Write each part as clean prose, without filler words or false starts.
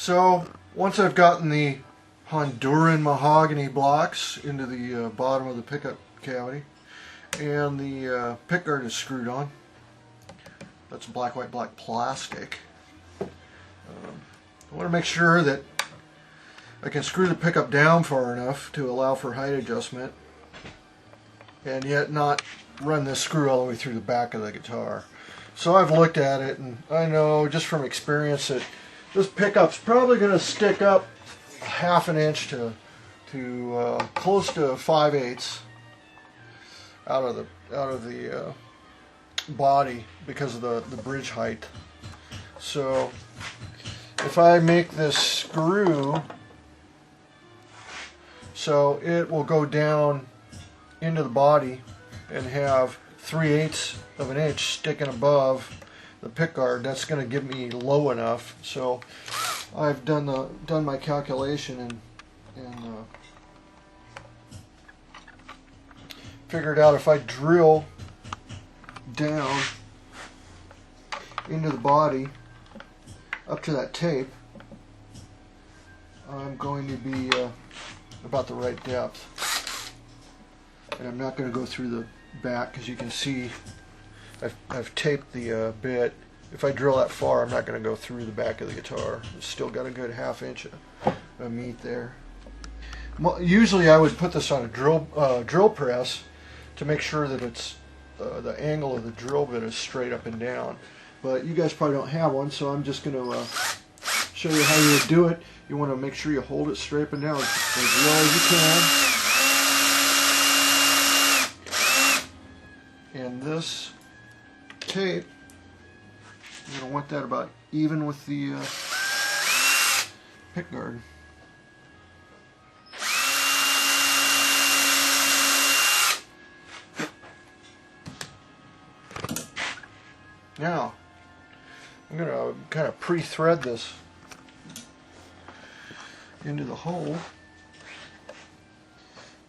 So once I've gotten the Honduran mahogany blocks into the bottom of the pickup cavity and the pickguard is screwed on, that's black, white, black plastic. I want to make sure that I can screw the pickup down far enough to allow for height adjustment and yet not run this screw all the way through the back of the guitar. So I've looked at it and I know just from experience that this pickup's probably going to stick up ½ an inch to close to 5/8 out of the body because of the bridge height. So if I make this screw so it will go down into the body and have 3/8 of an inch sticking above the pickguard, that's going to give me low enough. So I've done my calculation and figured out if I drill down into the body up to that tape, I'm going to be about the right depth, and I'm not going to go through the back because you can see I've taped the bit. If I drill that far, I'm not going to go through the back of the guitar. It's still got a good ½ inch of meat there. Usually I would put this on a drill press to make sure that it's the angle of the drill bit is straight up and down. But you guys probably don't have one, so I'm just going to show you how you would do it. You want to make sure you hold it straight up and down as well as you can. And this tape, you're going to want that about even with the pickguard. Now, I'm going to kind of pre-thread this into the hole.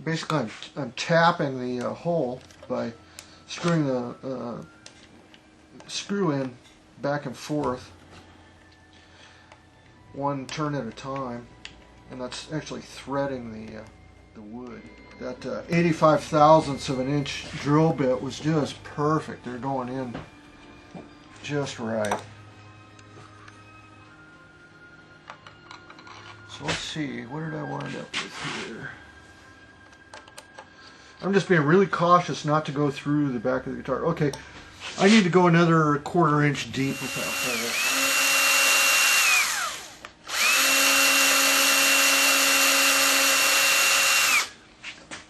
Basically, I'm tapping the hole by screwing the screw in back and forth, one turn at a time, and that's actually threading the wood. That 85 thousandths of an inch drill bit was just perfect. They're going in just right. So let's see, what did I wind up with here? I'm just being really cautious not to go through the back of the guitar. Okay, I need to go another ½ inch deep with that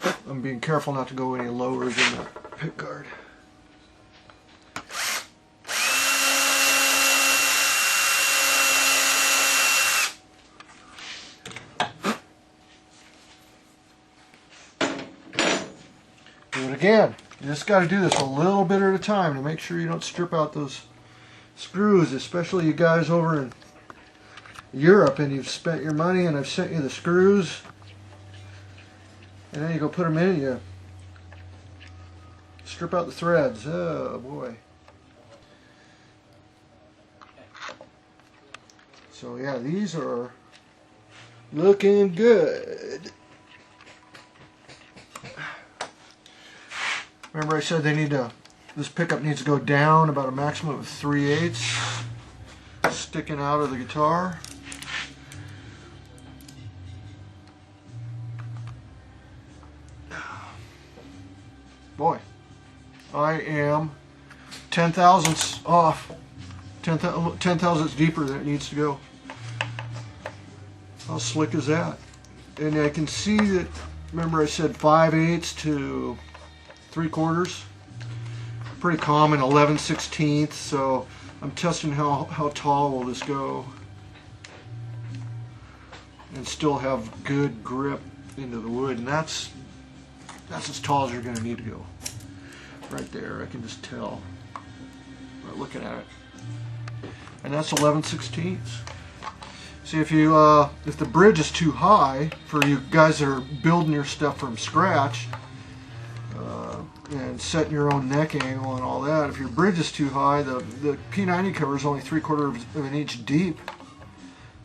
hole. I'm being careful not to go any lower than the pickguard. Do it again. You just got to do this a little bit at a time to make sure you don't strip out those screws, especially you guys over in Europe and you've spent your money and I've sent you the screws and then you go put them in and you strip out the threads. Oh boy. So yeah, these are looking good. Remember I said this pickup needs to go down about a maximum of 3/8 sticking out of the guitar. Boy, I am 10 thousandths off, 10 thousandths deeper than it needs to go. How slick is that? And I can see that, remember I said 5/8 to 3/4, pretty common 11/16, so I'm testing how tall will this go and still have good grip into the wood, and that's as tall as you're going to need to go. Right there, I can just tell by looking at it. And that's 11/16. See, if the bridge is too high for you guys that are building your stuff from scratch, and setting your own neck angle and all that, if your bridge is too high, the P90 cover is only 3/4 of an inch deep.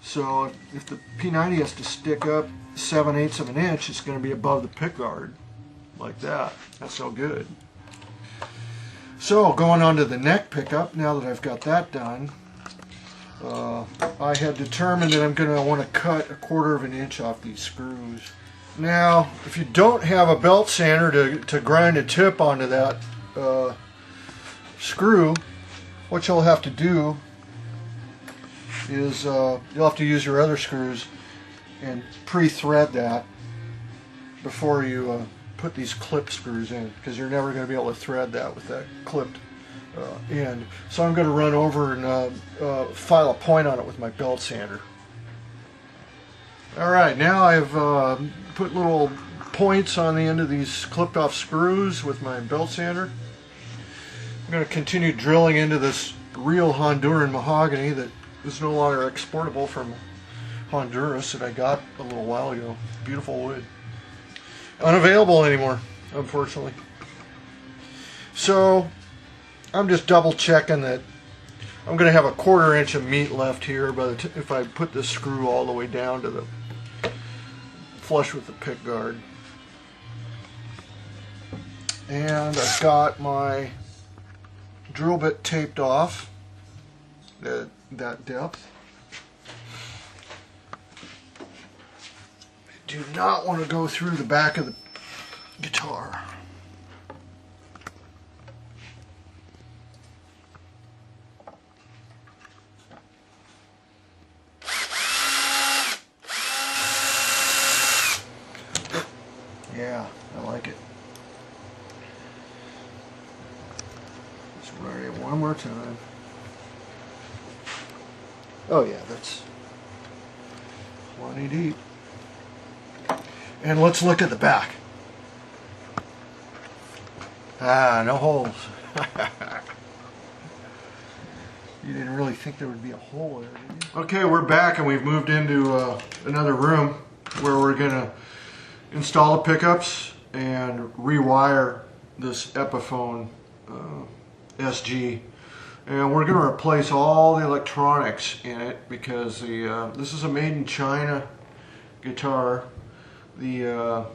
So if the P90 has to stick up 7/8 of an inch, it's going to be above the pickguard, like that. That's so good. So going on to the neck pickup, now that I've got that done, I had determined that I'm going to want to cut 1/4 of an inch off these screws. Now, if you don't have a belt sander to grind a tip onto that screw, what you'll have to do is you'll have to use your other screws and pre-thread that before you put these clip screws in, because you're never going to be able to thread that with that clipped end. So I'm going to run over and file a point on it with my belt sander. Alright, now I've put little points on the end of these clipped off screws with my belt sander. I'm going to continue drilling into this real Honduran mahogany that is no longer exportable from Honduras that I got a little while ago. Beautiful wood. Unavailable anymore, unfortunately. So I'm just double checking that I'm going to have 1/4 inch of meat left here by if I put this screw all the way down to the flush with the pick guard. And I've got my drill bit taped off at that depth. I do not want to go through the back of the guitar. Yeah, I like it. Let's run it one more time. Oh yeah, that's plenty deep. And let's look at the back. Ah, no holes. You didn't really think there would be a hole there, did you? Okay, we're back and we've moved into another room where we're going to install the pickups and rewire this Epiphone SG. And we're going to replace all the electronics in it because this is a made in China guitar. The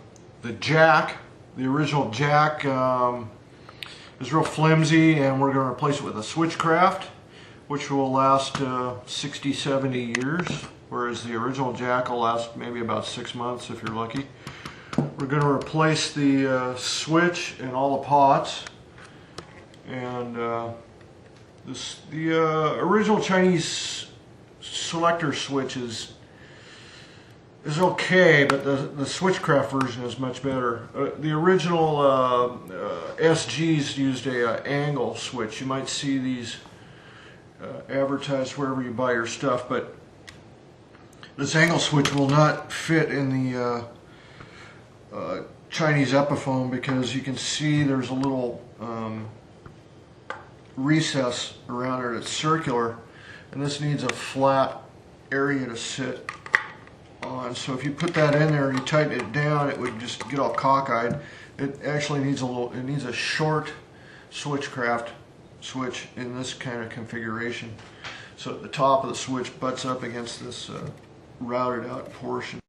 jack, the original jack, is real flimsy, and we're going to replace it with a Switchcraft, which will last 60, 70 years, whereas the original jack will last maybe about 6 months if you're lucky. We're going to replace the switch and all the pots, and the original Chinese selector switch is okay, but the Switchcraft version is much better. The original SGs used a angle switch. You might see these advertised wherever you buy your stuff, but this angle switch will not fit in the Chinese Epiphone because you can see there's a little recess around it. It's circular, and this needs a flat area to sit on. So if you put that in there and you tighten it down, it would just get all cockeyed. It actually needs a short Switchcraft switch in this kind of configuration. So the top of the switch butts up against this routed out portion.